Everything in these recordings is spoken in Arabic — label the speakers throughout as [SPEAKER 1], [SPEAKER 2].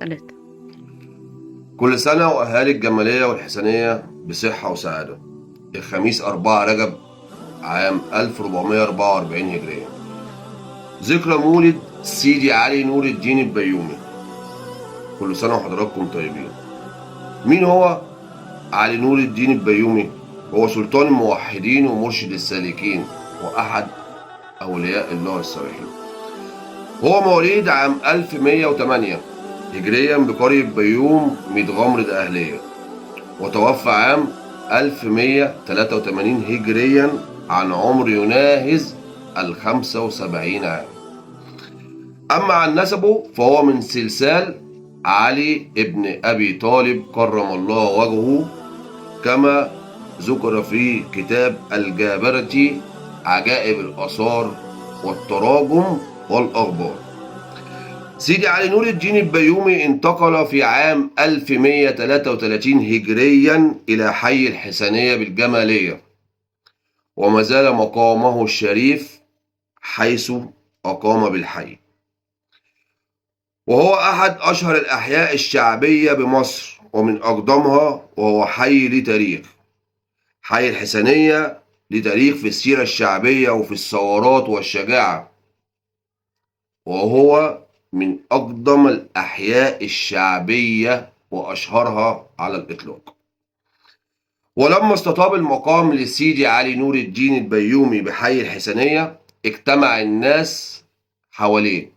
[SPEAKER 1] 3.
[SPEAKER 2] كل سنة وأهالي الجمالية والحسنية بصحة وسعادة. الخميس 4 رجب عام 1444 هجرية، ذكرى مولد سيدي علي نور الدين البيومي. كل سنة وحضراتكم طيبين. مين هو علي نور الدين البيومي؟ هو سلطان الموحدين ومرشد السالكين وأحد أولياء الله الصالحين. هو مواليد عام 1108 هجريا بقرية بيوم ميتغمر الأهلية، وتوفى عام 1183 هجريا عن عمر يناهز 75 عام. أما عن نسبه فهو من سلسال علي ابن أبي طالب كرم الله وجهه، كما ذكر في كتاب الجابرة عجائب الآثار والتراجم والأخبار. سيدي علي نور الدين البيومي انتقل في عام 1133 هجريا إلى حي الحسنية بالجمالية، وما زال مقامه الشريف حيث أقام بالحي، وهو أحد أشهر الأحياء الشعبية بمصر ومن أقدمها، وهو حي ليه تاريخ. حي الحسنية ليه تاريخ في السيرة الشعبية وفي الثورات والشجاعة، وهو من أقدم الأحياء الشعبية وأشهرها على الإطلاق. ولما استطاب المقام لسيدي علي نور الدين البيومي بحي الحسنية، اجتمع الناس حواليه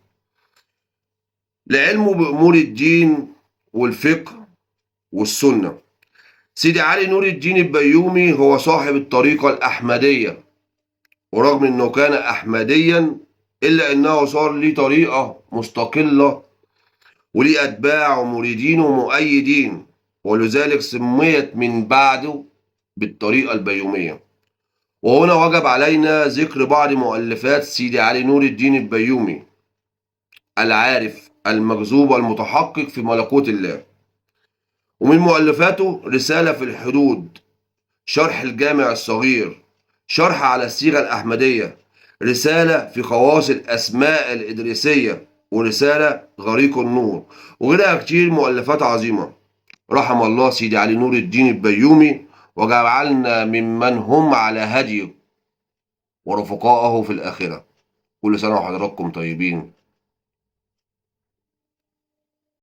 [SPEAKER 2] لعلمه بأمور الدين والفقه والسنة. سيدي علي نور الدين البيومي هو صاحب الطريقة الأحمدية، ورغم أنه كان أحمديا إلا أنه صار ليه طريقة مستقلة وليه أتباع ومريدين ومؤيدين، ولذلك سميت من بعده بالطريقة البيومية. وهنا وجب علينا ذكر بعض مؤلفات سيدي علي نور الدين البيومي العارف المجذوب المتحقق في ملكوت الله. ومن مؤلفاته رسالة في الحدود، شرح الجامع الصغير، شرح على الصيغة الأحمدية، رسالة في خواص الأسماء الإدريسية، ورسالة غريق النور، وغيرها كتير مؤلفات عظيمة. رحم الله سيدي علي نور الدين البيومي، وجعلنا ممن هم على هديه ورفقائه في الآخرة. كل سنة وحضراتكم طيبين.